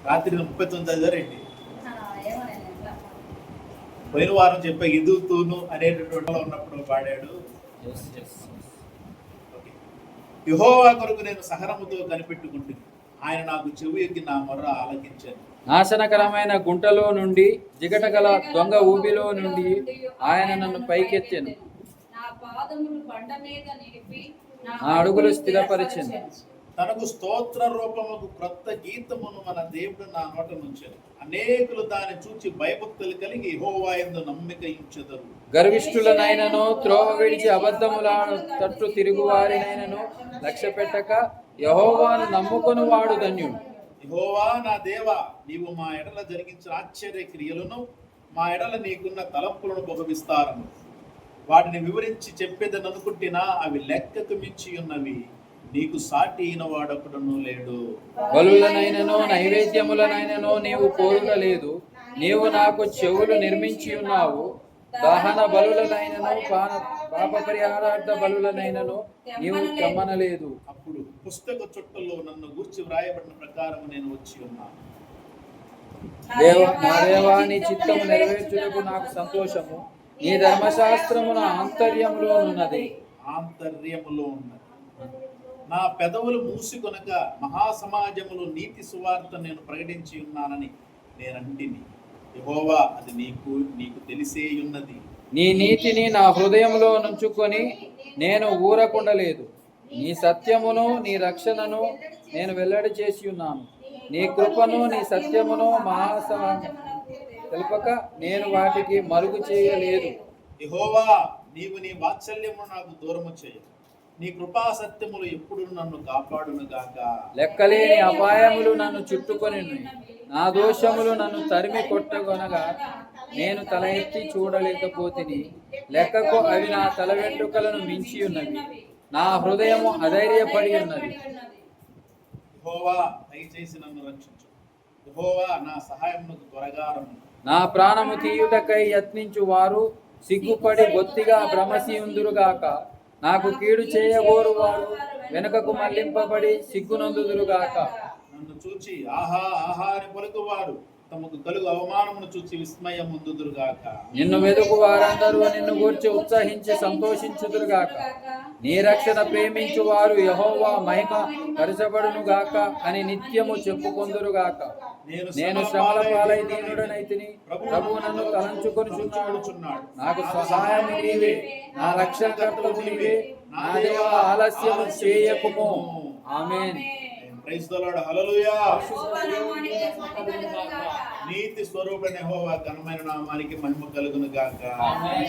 రాత్రి 39 చదివారండి. పోయిన వారం చెప్పా ఎదుగుతూను అనేటటువంటి ఉన్నప్పుడు పాడాడు. యెహోవా కొరకు నేను సహనముతో కనిపెట్టుకుంటుంది, ఆయన నాకు చెవి ఎక్కి నా మొర్ర ఆలకించాను. నాశనకరమైన గుంటలో నుండి, జిగటగల దొంగ ఊబిలో నుండి ఆయన నన్ను పైకెత్తెను. నా అడుగులు స్థిరపరిచెను. తనకు స్తోత్ర రూపముకు క్రొత్త గీతమును మన దేవుడు నా నోట నుంచెను. అనేకులు దాన్ని చూచి భయభక్తులు కలిగి యెహోవా యందు నమ్మిక ఉంచెదరు. గర్విష్ఠులనైనను, త్రోవ విడిచి అబద్ధములాడు తట్టు తిరుగువారినైనను లక్ష్య పెట్టక యెహోవాను నమ్ముకొని వాడు ధన్యుడు. యెహోవా నా దేవా, నీవు మా ఎడల జరిగించిన ఆశ్చర్య క్రియలను, మా ఎడల నీకున్న తలంపులను బహు విస్తారము. వాటిని వివరించి చెప్పేదని అనుకుంటున్నా అవి లెక్కకు మించి ఉన్నవి. నీకు సాటి అయిన వాడొకడును లేడు. బలులనైనను నైవేద్యములనైనను నీవు కోరుటలేదు. నీవు నాకు చెవులు నిర్మించి ఉన్నావు. దహన బలులనైనను పాప పరిహారార్థ బలులనైనను నీవు కమ్మనలేదు. అప్పుడు పుస్తక చుట్టలో నన్ను గూర్చి వ్రాయబడిన ప్రకారం నేను వచ్చి ఉన్నాను. నా దేవా, నీ చిత్తము నెరవేర్చుటకు నాకు సంతోషము. నీ ధర్మశాస్త్రము నా ఆంతర్యములో ఉన్నది. నా పెదవులు మూసుకొనక మహాసమాజములో నీతి సువార్త నేను ప్రకటించి ఉన్నానని నేనంటిని. యెహోవా, అది నీకు తెలిసే ఉన్నది. నీ నీతిని నా హృదయంలో నుంచుకొని నేను ఊరకుండలేదు. నీ సత్యమును నీ రక్షణను నేను వెల్లడి చేసి ఉన్నాను. నీ కృపను నీ సత్యమును తెలుపక నేను వాటికి మరుగు చేయలేదు. యెహోవా, నీవు నీ వాత్సల్యము నాకు దూరము చేయ. నీ కృపా సత్యములు ఎప్పుడు నన్ను కాపాడును గాక. లెక్కలేని అపాయములు నన్ను చుట్టుకొని, నా దోషములు నన్ను తరిమి కొట్టగొనగా నేను తల ఎత్తి చూడలేకపోతిని. లెక్కకు అవి నా తల వెంట్రుకలను మించి ఉన్నవి. నా హృదయము అధైర్యపడి ఉన్నది. యెహోవా, దయచేసి నన్ను రక్షించు. యెహోవా, నా సహాయమునకు త్వరగా రమ్ము. నా ప్రాణము తీయుటకై యత్నించు వారు సిగ్గుపడి బొత్తిగా భ్రమసియుందురుగాక. నాకు కీడు చేయగోరు వారు వెనుకకు మళ్లింపబడి సిగ్గునందుదురుగాక. నన్ను చూచి ఆహా ఆహా అని పలుకువారు తమకు కలుగు అవమానమును చూచి విస్మయం పొందుదురుగాక. నిన్ను వెదుకు వారందరూ నిన్ను గూర్చి ఉత్సహించి సంతోషించుదురుగాక. నీ రక్షణ ప్రేమించు వారు యెహోవా మహిమ పరచబడునుగాక అని నిత్యము చెప్పుకొందురుగాక. నేను శ్రమల పాలై దీనుడనైతిని. ప్రభువు నన్ను తలంచుకొనుచున్నాడు. నాకు సహాయం నీవే, నా రక్షణకర్తవు నీవే. నా దేవా, ఆలస్యము చేయకుము. ఆమేన్. Praise the lord. హల్లెలూయా. నీతి స్వరూపుడైన యెహోవా ఘనమైన నామానికి మహిమ కలుగును గాక. ఆమేన్.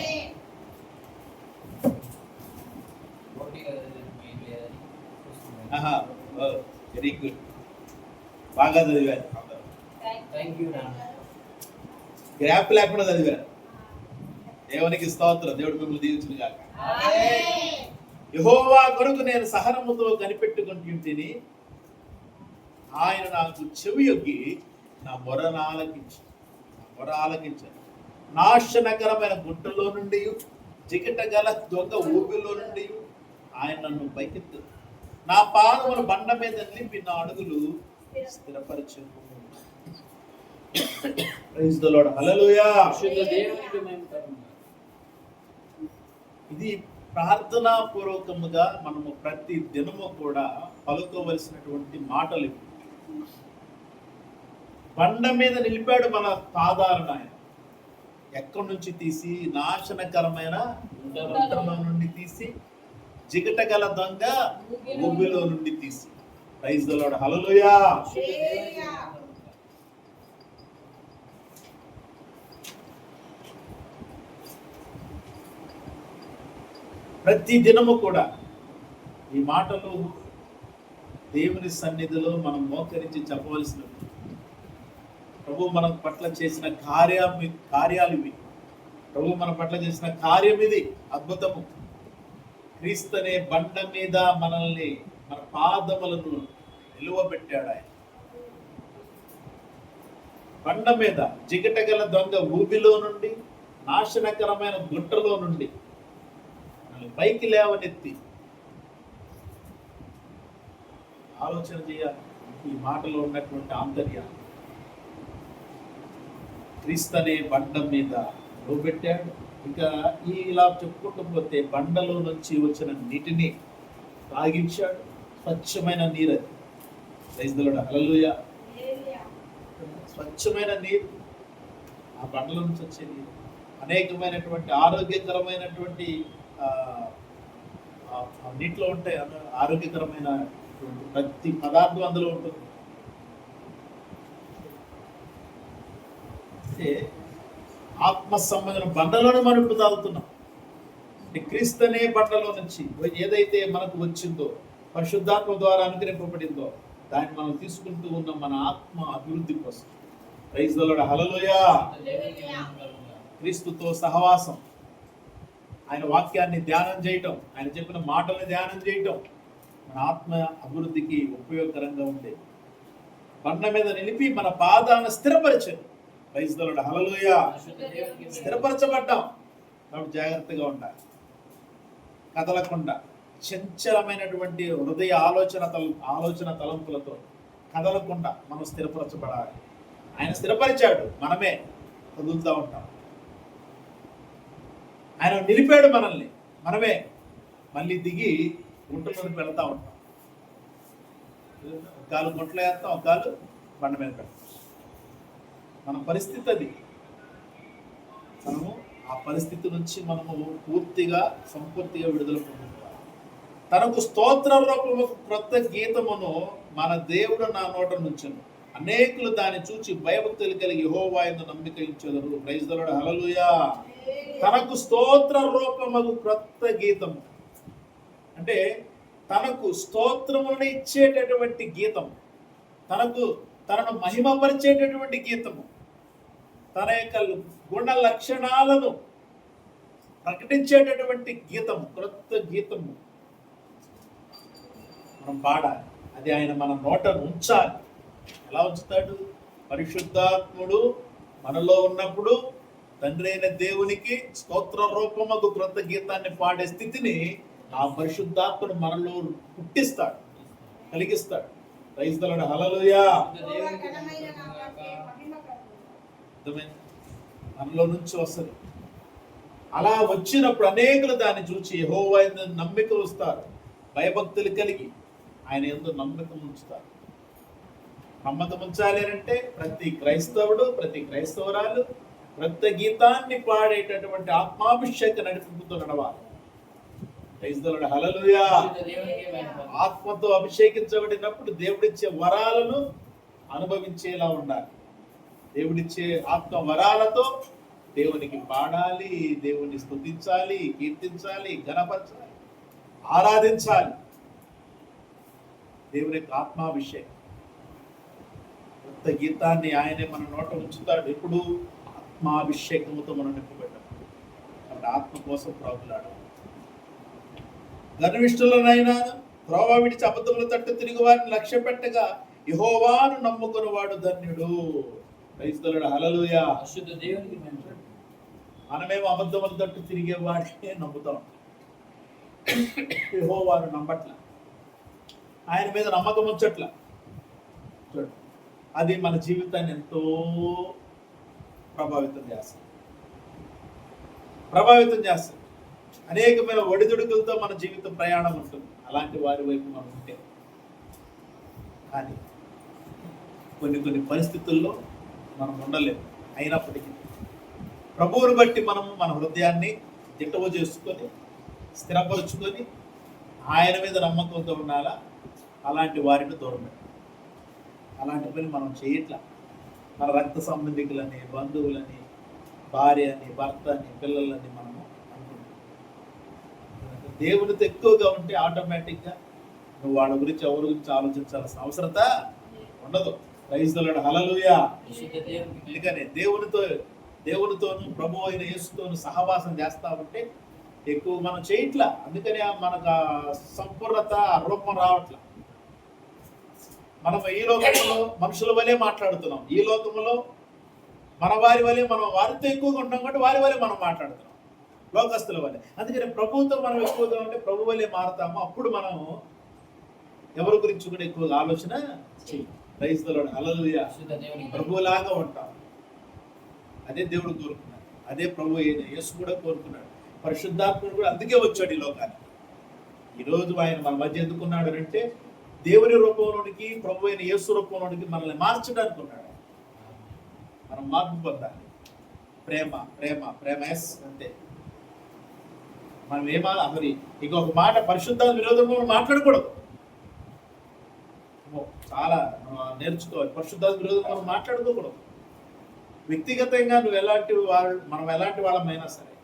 వెరీ గుడ్, బాగా చదివారు. గ్యాప్ లేకుండా చదివారు. దేవునికి స్తోత్రం. దేవుడు మిమ్మల్ని దీవించును గాక. యెహోవా కొరకు నేను సహనముతో కనిపెట్టుకుంటుంటిని, ఆయన నాకు చెవి యొగ్గి నా మొర ఆలకించాను. నాశనకరమైన గుంటలో నుండి, జిగట గల దొంగ ఊపిలో నుండి ఆయన నన్ను పైకెత్తు. నా పాదములు బండ మీద నిలిపి నా అడుగులు స్థిరపరచు. Praise the lord. హల్లెలూయా. ఇది ప్రార్థనా పూర్వకముగా మనము ప్రతి దినము కూడా పలుకోవలసినటువంటి మాటలు. బండ మీద నిలిపాడు మన పాదాలను. ఆయన ఎక్కడి నుంచి తీసి, నాశనకరమైన గుంటలో నుండి తీసి, జిగట గల దొంగ ఊబిలో నుండి తీసి. Praise the lord. హల్లెలూయా. ప్రతి దినము కూడా ఈ మాటలు దేవుని సన్నిధిలో మనం మోకరించి చెప్పవలసిన. ప్రభు మన పట్ల చేసిన కార్యాలు ఇవి. ప్రభు మన పట్ల చేసిన కార్యం ఇది, అద్భుతము. క్రీస్తు అనే బండ మీద మనల్ని, మన పాదములను నిలువబెట్టాడు ఆయన. బండ మీద జిగటగల దొంగ ఊబిలో నుండి, నాశనకరమైన గుంటలో నుండి పైకి లేవనెత్తి. ఆలోచన చేయాలి ఈ మాటలో ఉన్నటువంటి ఆంతర్యాన్ని. క్రీస్తు అనే బండ మీద పెట్టాడు. ఇక ఇలా చెప్పుకుంటూ పోతే బండలో నుంచి వచ్చిన నీటిని తాగించాడు. స్వచ్ఛమైన నీరు అది. రైతులుడు హల్లెలూయా. స్వచ్ఛమైన నీరు, ఆ బండల నుంచి వచ్చే నీరు అనేకమైనటువంటి ఆరోగ్యకరమైనటువంటి నీటిలో ఉంటాయి. ఆరోగ్యకరమైన ప్రతి పదార్థం అందులో ఉంటుంది. అంటే ఆత్మ సంబంధం బండలోనే మనం ఇప్పుడు తాగుతున్నాం. క్రీస్తు అనే బండలో నుంచి ఏదైతే మనకు వచ్చిందో, పరిశుద్ధాత్మ ద్వారా అనుగ్రహింపబడిందో, దాన్ని మనం తీసుకుంటూ ఉన్న మన ఆత్మ అభివృద్ధి కోసం. Praise the lord. హల్లెలూయా. క్రీస్తుతో సహవాసం, ఆయన వాక్యాన్ని ధ్యానం చేయటం, ఆయన చెప్పిన మాటల్ని ధ్యానం చేయటం మన ఆత్మ అభివృద్ధికి ఉపయోగకరంగా ఉండేది. బండ మీద నిలిపి మన పాదాలను స్థిరపరిచారు. Praise the lord. హల్లెలూయా. స్థిరపరచబడ్డాం కాబట్టి జాగ్రత్తగా ఉండాలి. కదలకుండా చంచలమైనటువంటి హృదయ ఆలోచన తలంపులతో కదలకుండా మనం స్థిరపరచబడాలి. ఆయన స్థిరపరిచాడు, మనమే కదులుతూ ఉంటాం. ఆయన నిలిపాడు మనల్ని, మనమే మళ్ళీ దిగి గుంటలోకి వెళ్తూ ఉంటాం. ఒక కాలు గుంటలో వేస్తాం, ఒక కాలు బండ మీద పెడతాం. మన పరిస్థితి అది. మనము ఆ పరిస్థితి నుంచి మనము సంపూర్తిగా విడుదల పొందుతాం. తనకు స్తోత్ర రూపము క్రొత్త గీతమును మన దేవుడు నా నోట నుంచెను. అనేకులు దాన్ని చూచి భయభక్తులు కలిగి యెహోవా యందు నమ్మిక ఉంచెదరు. Praise the lord. హల్లెలూయా. తనకు స్తోత్ర రూపము క్రొత్త గీతము అంటే తనకు స్తోత్రములను ఇచ్చేటటువంటి గీతము, తనను మహిమపరిచేటటువంటి గీతము, తన యొక్క గుణ లక్షణాలను ప్రకటించేటటువంటి గీతము, క్రొత్త గీతము మనం పాడాలి. అది ఆయన మన నోటను ఉంచాలి. ఎలా ఉంచుతాడు? పరిశుద్ధాత్ముడు మనలో ఉన్నప్పుడు తండ్రి అయిన దేవునికి స్తోత్ర రూపముకు క్రొత్త గీతాన్ని పాడే స్థితిని ఆ పరిశుద్ధాత్ముడు మనలో పుట్టిస్తాడు, కలిగిస్తాడు. Praise the lord. హల్లెలూయా. మనలో నుంచి వస్తుంది. అలా వచ్చినప్పుడు అనేకులు దాన్ని చూసి యెహోవా యందు నమ్మిక ఉంచుతారు. భయభక్తులు కలిగి ఆయన యందు నమ్మకం ఉంచుతారు. నమ్మకం ఉంచాలి అంటే ప్రతి క్రైస్తవుడు, ప్రతి క్రైస్తవురాలు క్రొత్త గీతాన్ని పాడేటటువంటి ఆత్మాభిషేక నడిపింపుతో నడవాలి. Praise the lord. హల్లెలూయా. ఆత్మతో అభిషేకించబడినప్పుడు దేవుడిచ్చే వరాలను అనుభవించేలా ఉండాలి. దేవుడిచ్చే ఆత్మ వరాలతో దేవునికి పాడాలి, దేవుని స్తుతించాలి, కీర్తించాలి, ఘనపరచాలి, ఆరాధించాలి. దేవుని యొక్క ఆత్మాభిషేకం, కొత్త గీతాన్ని ఆయనే మన నోట ఉంచుతాడు. ఎప్పుడు ఆత్మాభిషేకముతో మనం నింపబడ్డాం కాబట్టి ఆత్మ కోసం ప్రాకులాడాలి. గర్విష్ఠులనైనా త్రోవ విడిచి అబద్ధముల తట్టు తిరిగి వారిని లక్ష్య పెట్టగా యెహోవాను నమ్ముకుని వాడు ధన్యుడు. Praise the lord. హల్లెలూయా. మనమేమో అబద్ధముల తట్టు తిరిగే వాడినే నమ్ముతాం. యెహోవాను నమ్మట్ల, ఆయన మీద నమ్మకం ఉంచట్ల. చూడు, అది మన జీవితాన్ని ఎంతో ప్రభావితం చేస్తుంది. అనేకమైన ఒడిదుడుకులతో మన జీవిత ప్రయాణం ఉంటుంది. అలాంటి వారి వైపు మనం ఉంటే కానీ కొన్ని పరిస్థితుల్లో మనం ఉండలేము. అయినప్పటికీ ప్రభువుని బట్టి మనము మన హృదయాన్ని దిట్టవ చేసుకొని స్థిరపరుచుకొని ఆయన మీద నమ్మకంతో ఉండాలా. అలాంటి వారిని దూరం పెట్టాలి. అలాంటి పని మనం చేయట్లా. మన రక్త సంబంధికులని, బంధువులని, భార్య అని, భర్త అని, పిల్లలని మనము అనుకుంటాం. దేవునితో ఎక్కువగా ఉంటే ఆటోమేటిక్గా నువ్వు వాళ్ళ గురించి ఎవరి గురించి ఆలోచించాల్సిన అవసరత ఉండదు. Praise the lord. హల్లెలూయా. అందుకనే దేవునితోను ప్రభు అయిన యేసుతోను సహవాసం చేస్తా ఉంటే ఎక్కువ మనం చేయట్లా. అందుకనే మనకు సంపూర్ణత రూపం రావట్లా. మనం ఈ లోకంలో మనుషుల వలె మాట్లాడుతున్నాం. ఈ లోకంలో మన వారి వలె మనం వారితో ఎక్కువగా ఉంటాం కాబట్టి వారి వలె మనం మాట్లాడుతున్నాం, లోకస్తుల వలె. అందుకని ప్రభువుతో మనం ఎక్కువగా ఉంటే ప్రభు వలె మారుతాము. అప్పుడు మనం ఎవరి గురించి కూడా ఎక్కువగా ఆలోచన చేయం. Praise the lord. హల్లెలూయా. ప్రభువులాగా ఉంటాం. అదే దేవుడు కోరుకున్నాడు, అదే ప్రభు అయిన యేసు కూడా కోరుకున్నాడు. పరిశుద్ధాత్ముడు కూడా అందుకే వచ్చాడు ఈ లోకానికి. ఈరోజు ఆయన మన మధ్య ఎందుకున్నాడు అంటే దేవుని రూపంలోనికి, ప్రభు అయిన యేసు రూపంలోనికి మనల్ని మార్చడానికి ఉన్నాడు. మనం మార్పు పొందాలి. ప్రేమ ప్రేమ ప్రేమ ఎస్ అంతే. మనం మరి ఇంకొక మాట పరిశుద్ధాత్మ విరోధంగా మనం మాట్లాడకూడదు. చాలా నేర్చుకోవాలి. పరిశుద్ధాత్మ విరోధంగా మనం మాట్లాడుకోకూడదు. వ్యక్తిగతంగా మనం ఎలాంటి వాళ్ళమైనా సరే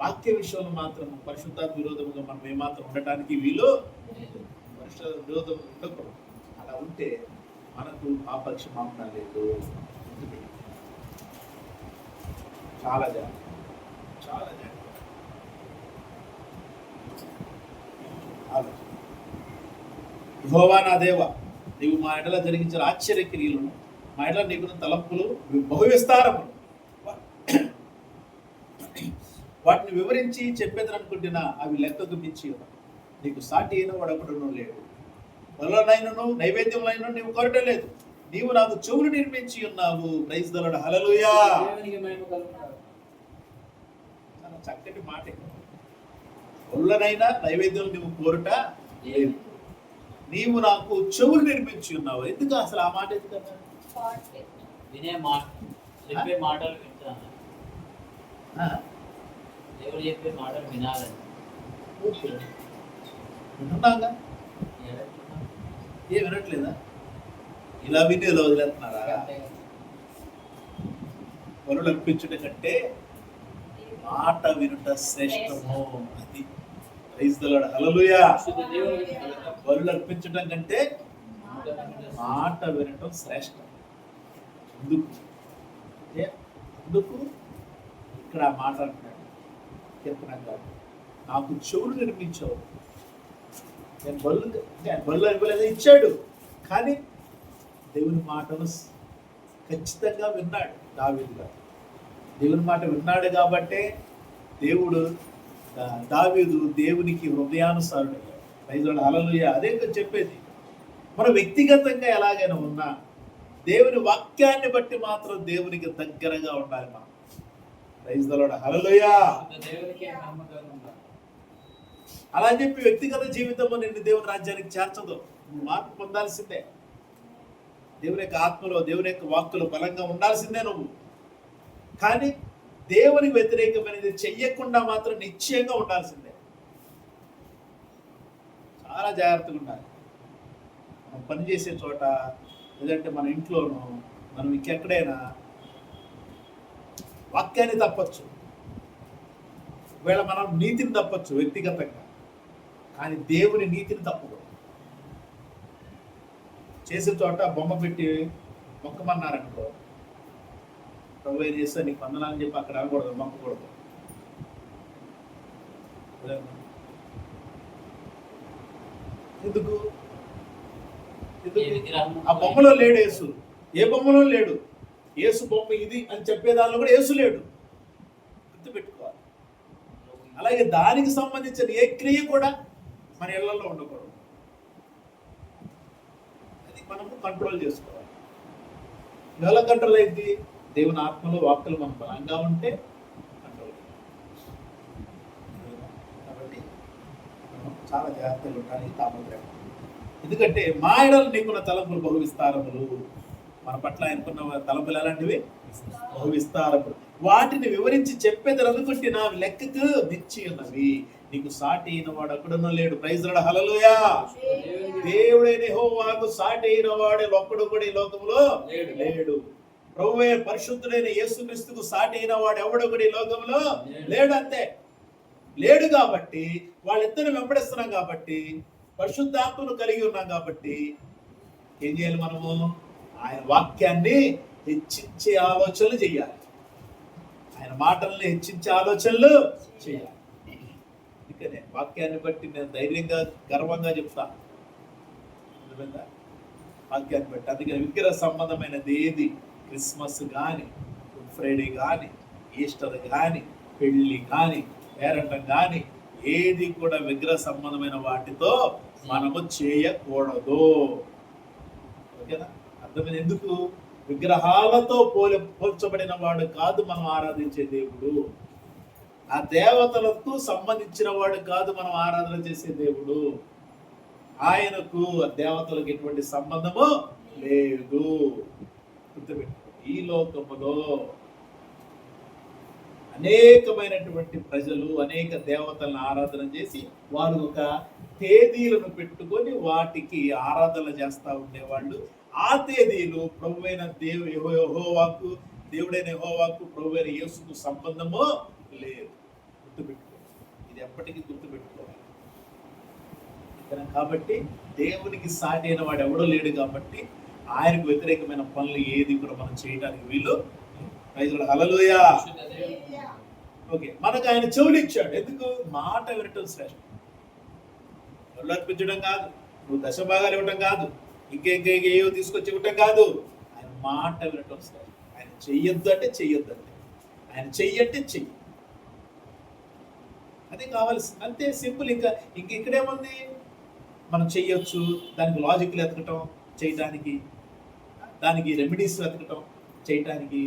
వాక్య విషయంలో మాత్రం పరిశుద్ధాత్మ విరోధంగా మనం ఏమాత్రం ఉండటానికి వీలు పరిశుద్ధ విరోధం ఉండకూడదు. అలా ఉంటే మనకు పాపక్ష మాత్రం లేదు. చాలా జాగ్రత్త, చాలా జాగ్రత్త. యెహోవా నా దేవా, నీవు మా ఎడల జరిగించిన ఆశ్చర్య క్రియలను, మా ఎడల నీకున్న తలంపులు బహు విస్తారములు, వాటిని వివరించి చెప్పేదనుకుంటున్నా అవి లెక్కకు మించి నీకు సాటి అయిన వాడొకడును లేడు. వలనైనను నైవేద్యములైన నీవు కొరట లేదు. నీవు నాకు చెవులు నిర్మించి ఉన్నావు. ప్రైజ్ ది లార్డ్, హల్లెలూయా. చాలా చక్కటి మాట. వలనైనా నైవేద్యం నీవు కోరట లేదు. నీవు నాకు చెవులు నిర్మించి ఉన్నావు. ఎందుకు అసలు ఆ మాట ఎందుకన్నా? వినే మాట, చెప్పే మాటలు వింటాను. దేవుడు చెప్పే మాటలు వినాలని వింటున్నాగా. ఏం వినట్లేదా? ఇలా విని ఇలా వదిలేస్తున్నారా? పనులు అర్పించుట కంటే మాట వినుట శ్రేష్టము. అది ప్రైజ్ ది లార్డ్, హల్లెలూయా. బలులు అర్పించడం కంటే మాట వినటం శ్రేష్టం. ఎందుకు ఇక్కడ మాట అంటున్నాడు? చెప్తున్నాను, నాకు చెవులు నిర్మించావు. నేను బలు ఇవ్వలేదు, ఇచ్చాడు. కానీ దేవుని మాటను ఖచ్చితంగా విన్నాడు దావీదు గారు. దేవుని మాట విన్నాడు కాబట్టే దావీదు దేవునికి హృదయానుసారుడు. ప్రైజ్ ది లార్డ్, హల్లెలూయా. అదే చెప్పేది. మన వ్యక్తిగతంగా ఎలాగైనా ఉన్నా దేవుని వాక్యాన్ని బట్టి మాత్రం దేవునికి దగ్గరగా ఉండాలి మనం. ప్రైజ్ ది లార్డ్, హల్లెలూయా. అలా అని చెప్పి వ్యక్తిగత జీవితంలో నిన్ను దేవుని రాజ్యానికి చేర్చదు. నువ్వు మార్పు పొందాల్సిందే. దేవుని యొక్క ఆత్మలో, దేవుని యొక్క వాక్కులో బలంగా ఉండాల్సిందే నువ్వు. కానీ దేవునికి వ్యతిరేకమైనది చెయ్యకుండా మాత్రం నిశ్చయంగా ఉండాల్సిందే. చాలా జాగ్రత్తగా ఉండాలి. మనం పనిచేసే చోట, లేదంటే మన ఇంట్లోనూ, మనం ఇంకెక్కడైనా వాక్యాన్ని తప్పచ్చు, ఒకవేళ మనం నీతిని తప్పచ్చు వ్యక్తిగతంగా, కానీ దేవుని నీతిని తప్పకూడదు. చేసే చోట బొమ్మ పెట్టి మొక్కమన్నారనుకో, ప్రభు ఏం చేస్తా నీకు వందనాలని చెప్పి అక్కడ అనకూడదు, మొక్కకూడదు. ఎందుకు? ఆ బొమ్మలో లేడు యేసు. ఏ బొమ్మలో లేడు. యేసు బొమ్మ ఇది అని చెప్పేదానిలో కూడా యేసు లేడు. గుర్తుపెట్టుకోవాలి. అలాగే దానికి సంబంధించిన ఏ క్రియ కూడా మన ఇళ్లలో ఉండకూడదు. అది మనము కంట్రోల్ చేసుకోవాలి. ఎలా కంట్రోల్ అయింది? దేవుని ఆత్మలో వాక్కులు మనం బలంగా ఉంటే కంట్రోల్. కాబట్టి మనం చాలా జాగ్రత్తగా ఉండడానికి తాపత్రయం. ఎందుకంటే మా ఎడల నీకున్న తలంపులు బహు విస్తారములు. మన పట్ల ఆయనకున్న తలంపులు ఎలాంటివి? బహు విస్తారములు. వాటిని వివరించి చెప్పేది అనుకుంటున్నా లెక్కకు మించి ఉన్నవి. నీకు సాటి అయిన వాడు అక్కడున్న లేడు. ప్రైజ్ ది లార్డ్, హల్లెలూయా. దేవుడైన యెహోవాకు సాటి అయిన వాడు ఒక్కడు కూడా ఈ లోకంలో లేడు. ప్రభువే పరిశుద్ధుడైన యేసుక్రీస్తుకు సాటి అయిన వాడు ఎవడు కూడా ఈ లోకంలో లేడు. అంతే, లేడు. కాబట్టి వాళ్ళిద్దరిని వెంబడిస్తున్నాం, కాబట్టి పరిశుద్ధాత్మను కలిగి ఉన్నాం. కాబట్టి ఏం చేయాలి? మనము ఆయన వాక్యాన్ని హెచ్చించే ఆలోచనలు చేయాలి. ఆయన మాటల్ని హెచ్చించే ఆలోచనలు చేయాలి. అందుకనే వాక్యాన్ని బట్టి నేను ధైర్యంగా, గర్వంగా చెప్తాను. వాక్యాన్ని బట్టి. అందుకని విగ్రహ సంబంధమైనది ఏది, క్రిస్మస్ కానీ, గుడ్ ఫ్రైడే కానీ, ఈస్టర్ కానీ, పెళ్లి కానీ, పేరంటం కానీ, ఏది కూడా విగ్రహ సంబంధమైన వాటితో మనము చేయకూడదు. ఓకేనా? అర్థమైంది? ఎందుకు? విగ్రహాలతో పోల్చబడిన వాడు కాదు మనం ఆరాధించే దేవుడు. ఆ దేవతలకు సంబంధించిన వాడు కాదు మనం ఆరాధన చేసే దేవుడు. ఆయనకు ఆ దేవతలకు ఎటువంటి సంబంధము లేదు. గుర్తుపెట్టుకో, ఈ లోకములో అనేకమైనటువంటి ప్రజలు అనేక దేవతలను ఆరాధన చేసి వారు ఒక తేదీలను పెట్టుకొని వాటికి ఆరాధన చేస్తూ ఉండేవాళ్ళు. ఆ తేదీలు ప్రభువైన యెహోవాకు, దేవుడైన యెహోవాకు, ప్రభువైన యేసుకు సంబంధము లేదు. గుర్తుపెట్టుకో, ఇది ఎప్పటికీ గుర్తుపెట్టుకోవాలి. కాబట్టి దేవునికి సాటి అయిన వాడు ఎవడో లేడు కాబట్టి ఆయనకు వ్యతిరేకమైన పనులు ఏది కూడా మనం చేయడానికి వీలు. హల్లెలూయా. ఓకే, మనకు ఆయన చెవులు ఇచ్చాడు. ఎందుకు? మాట వినటం శ్రేష్టం. ఒళ్ళు అర్పించడం కాదు, నువ్వు దశభాగాలు ఇవ్వటం కాదు, ఇంకేవో తీసుకొచ్చి ఇవ్వటం కాదు. ఆయన మాట వినటం శ్రేష్టం. ఆయన చెయ్యొద్దు అంటే చెయ్యొద్దు అంటే, ఆయన చెయ్యంటే చెయ్యి, అది కావాల్సింది. అంతే, సింపుల్. ఇంక ఇక్కడేముంది? మనం చెయ్యొచ్చు, దానికి లాజిక్లు ఎతకటం చేయటానికి, దానికి రెమెడీస్ వెతకటం చేయటానికి.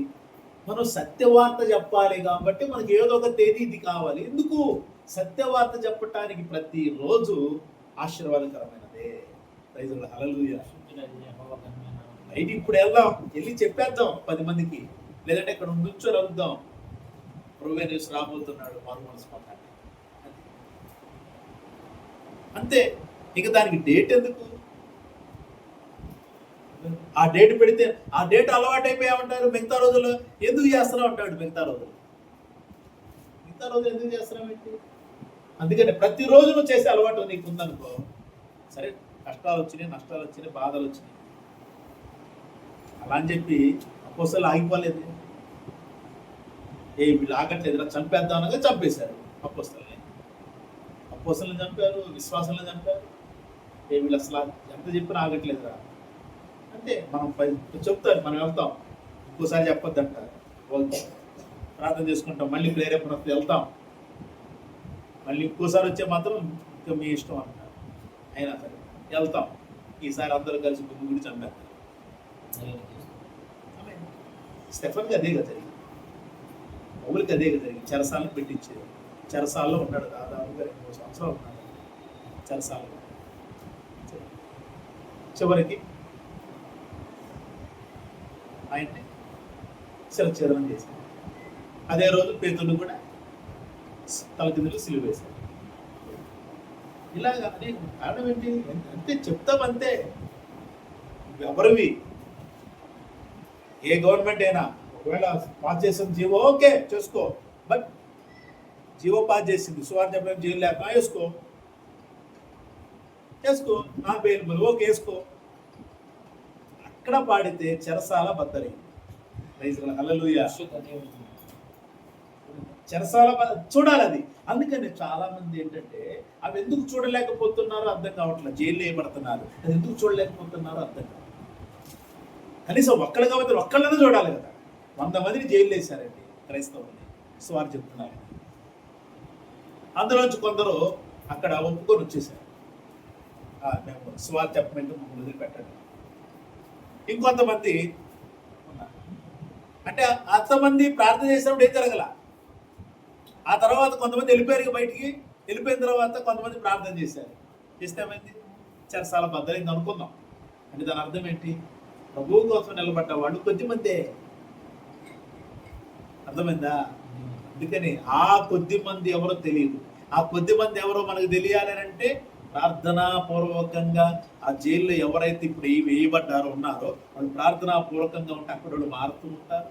మనం సత్యవార్త చెప్పాలి కాబట్టి మనకి ఏదో ఒక తేదీ ఇది కావాలి. ఎందుకు? సత్యవార్త చెప్పటానికి ప్రతిరోజు ఆశీర్వాదకరమైనదే. హల్లెలూయా. అయితే ఇప్పుడు వెళ్ళి చెప్పేద్దాం 10 మందికి, లేదంటే ఇక్కడ నుంచొని అడుగుదాం, ప్రభువైన యేసు రాబోతున్నాడు, మారు మనసు పొందండి, అంతే. ఇక దానికి డేట్ ఎందుకు? ఆ డేట్ పెడితే ఆ డేట్ అలవాటు అయిపోయామంటారు. మిగతా రోజులు ఎందుకు చేస్తున్నావు అంటాడు. మిగతా రోజులు ఎందుకు చేస్తున్నావు ఏంటి? అందుకని ప్రతిరోజు నువ్వు చేసే అలవాటు నీకు ఉందనుకో, సరే, కష్టాలు వచ్చినాయి, నష్టాలు వచ్చినాయి, బాధలు వచ్చినాయి, అలా అని చెప్పి అపోస్తలు ఆగిపోలేదు. వీళ్ళు ఆగట్లేదురా, చంపేద్దాం అనగా చంపేశారు అపోస్తలను చంపారు, విశ్వాసాలను చంపారు. వీళ్ళు అసలు ఎంత చెప్పినా ఆగట్లేదురా. అంతే, మనం చెప్తారు, మనం వెళ్తాం, ఇంకోసారి చెప్పొద్దు అంటారు, ప్రార్థన చేసుకుంటాం, మళ్ళీ ప్రేరేపణ వెళ్తాం, మళ్ళీ ఇంకోసారి వచ్చే మాత్రం ఇంకా మీ ఇష్టం అంటారు. అయినా సరే వెళ్తాం. ఈసారి అందరూ కలిసి గుడి చంపేస్తారు. స్టెఫన్కి అదేగా జరిగింది, పౌలుకి అదేగా జరిగింది. చెరసాలను పెట్టించేది. చెరసాలలో ఉన్నాడు, దాదాపుగా 2 సంవత్సరాలు ఉన్నాడు చెరసాలలో. చివరికి ఆయన్ని శిరఛేదనం చేశారు. అదే రోజు పేతురును కూడా తలకిందులు సిలువ వేశారు. ఇలాగా అది కారణం ఏంటి? అంతే, చెప్తామంతే. ఎవరివి ఏ గవర్నమెంట్ అయినా ఒకవేళ పాస్ చేసిన జీవో ఓకే చేసుకో, బట్ జీవో పాస్ చేసింది, సువార్త చెప్పడం జైలు లేక చేసుకో, నా బెయిల్ ఓకే వేసుకో. అక్కడ పాడితే చెరసాల బద్దలై. హల్లెలూయా. చెరసాల చూడాలి అది. అందుకని చాలా మంది ఏంటంటే అవి ఎందుకు చూడలేకపోతున్నారో అర్థం కావట్లేదు. జైలు వేయబడుతున్నారు, అది ఎందుకు చూడలేకపోతున్నారో అర్థం కావట్లేదు. కనీసం ఒక్కళ్ళు కాబట్టి ఒక్కళ్ళనే చూడాలి కదా. 100 మందిని జైలు వేశారండి క్రైస్తవుల్ని, సువార్త చెప్తున్నారు. అందులోంచి కొందరు అక్కడ ఒప్పుకొని వచ్చేసారు, మేము సువార్త చెప్పమంటే మమ్మల్ని వదిలిపెట్టండి. ఇంకొంతమంది ఉన్నారు. అంటే అంతమంది ప్రార్థన చేసినప్పుడు ఏం జరగల. ఆ తర్వాత కొంతమంది వెళ్ళిపోయారు బయటికి. వెళ్ళిపోయిన తర్వాత కొంతమంది ప్రార్థన చేశారు. చేస్తే ఏమైంది? చెరసాల బద్దలైంది అనుకుందాం. అంటే దాని అర్థం ఏంటి? ప్రభువు కోసం నిలబడ్డ వాళ్ళు కొద్దిమందే. అర్థమైందా? అందుకని ఆ కొద్ది మంది ఎవరో తెలియదు. ఆ కొద్ది మంది ఎవరో మనకు తెలియాలి అంటే ప్రార్థనాపూర్వకంగా ఆ జైల్లో ఎవరైతే ఇప్పుడు వేయబడ్డారో ఉన్నారో వాళ్ళు ప్రార్థనాపూర్వకంగా ఉంటే అక్కడ వాళ్ళు మారుతూ ఉంటారు.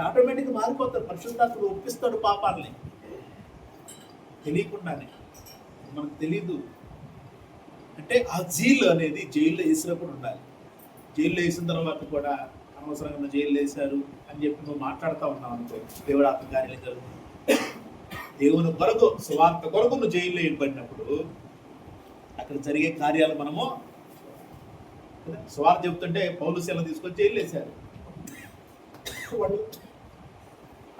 ఆటోమేటిక్గా మారిపోతారు. పరిశుద్ధాత్ముడు ఒప్పిస్తాడు పాపాలని తెలియకుండానే. మనకు తెలీదు. అంటే ఆ జీల్ అనేది జైల్లో వేసినప్పుడు ఉండాలి. జైల్లో వేసిన తర్వాత కూడా అనవసరంగా జైలు వేశారు అని చెప్పి నువ్వు మాట్లాడుతూ ఉన్నావు అనుకో, దేవుడు ఆత్మకార్యాలు జరుగుతుంది. దేవుని కొరకు, సువార్త కొరకు నువ్వు జైల్లో వేయబడినప్పుడు అక్కడ జరిగే కార్యాలు మనము సువార్త చెప్తుంటే పౌలు శీలను తీసుకొని జైలు వేశారు. వాళ్ళు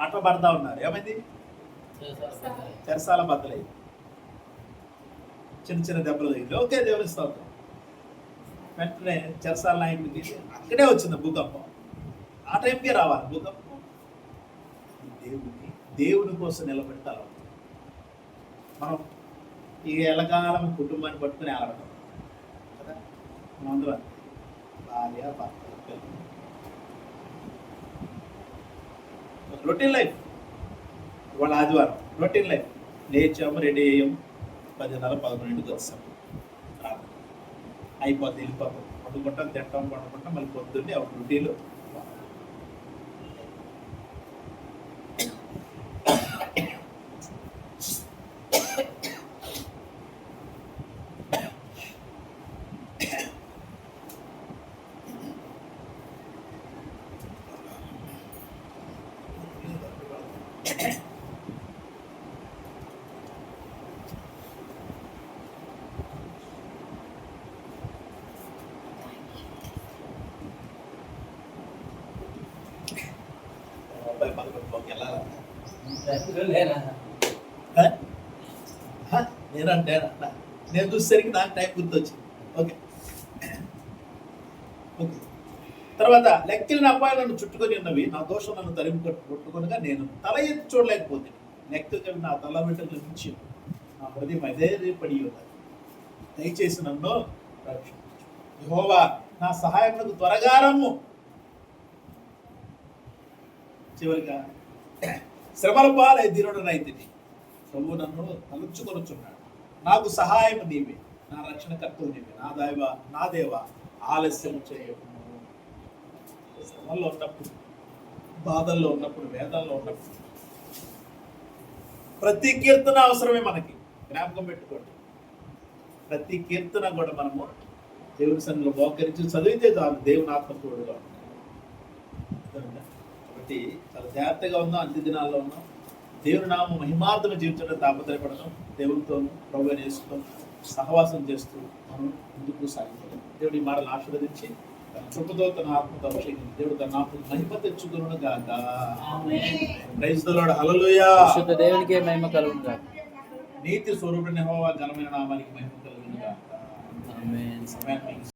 ఆట పడతా ఉన్నారు. ఏమైంది? చెరసాల బద్దలయ్యి చిన్న చిన్న దెబ్బలు తగిలి. ఓకే, దేవుని స్తోత్రం. వెంటనే చెరసాల నాయకుడికి అక్కడే వచ్చింది భూకంపం. ఆ టైంకే రావాలి భూకంపం. దేవుని కోసం నిలబెడతారు. మనం ఈ ఎలకాలం కుటుంబాన్ని పట్టుకుని ఆడతాం కదా. మనం అందరూ భార్య భర్త పిల్లలు, రొటీన్ లైఫ్. వాళ్ళ ఆదివారం రొటీన్ లైఫ్. లేచాము, రెడీ అయ్యాము, 10:30, 11కి వచ్చాము, అయిపోతే వెళ్ళిపోతాం, వండుకుంటాం, తింటాం, వండుకుంటాం, మళ్ళీ పొద్దున్నే ఒక రొటీన్లో. అబ్బాయి పదకొండులోకి వెళ్ళాలా? నేనంటే నేను చూసేసరికి నాకు టైం గుర్తొచ్చింది. Okay okay. తర్వాత లెక్కలిన అబ్బాయి నన్ను చుట్టుకొని ఉన్నవి, నా దోషం నన్ను తరిమి కొట్టుకొనగా నేను తల ఎత్తి చూడలేకపోతే, లెక్క నా తల వెంటలు మించి నా హృదయం అదే పడి ఉన్నది. దయచేసి నన్ను రక్షించు. యెహోవా నా సహాయమునకు త్వరగా రమ్ము. చివరిగా శ్రమల పాలై దీనుడనైతిని, ప్రభువు నన్ను తలుచుకొనుచున్నాడు. నాకు సహాయం నీవే, నా రక్షణకర్తవు నీవే, నా దేవ ఆలస్యం చేయకు. శ్రమల్లో ఉన్నప్పుడు, బాధల్లో ఉన్నప్పుడు, వేదనలో ఉన్నప్పుడు ప్రతి కీర్తన అవసరమే మనకి. జ్ఞాపకం పెట్టుకోండి, ప్రతి కీర్తన కూడా మనము దేవుని సన్నిధిలో మోకరించి చదివితే చాలు, దేవుని ఆత్మ తోడుగా ఉంటుంది. కాబట్టి చాలా జాగ్రత్తగా ఉన్నాం, అన్ని దినాల్లో ఉన్నాం. దేవుని నామం మహిమార్థం జీవించడం తాపత్రయపడతాం, దేవునితో ప్రభు చేస్తూ సహవాసం చేస్తూ మనం ముందుకు సాగిపోతాం. దేవుడి ఈ మాటలు ఆశీర్వదించి తన కృపతో తన ఆత్మతో అభిషేకించి దేవుడు తన నామముకు మహిమ తెచ్చుకొనును గాక. Praise the lord. హల్లెలూయా. పరిశుద్ధ దేవునికే మహిమ కలుగును గాక. నీతి స్వరూపుడైన యెహోవా ఘనమైన నామానికి మహిమ కలుగును గాక. ఆమేన్. ఆమేన్.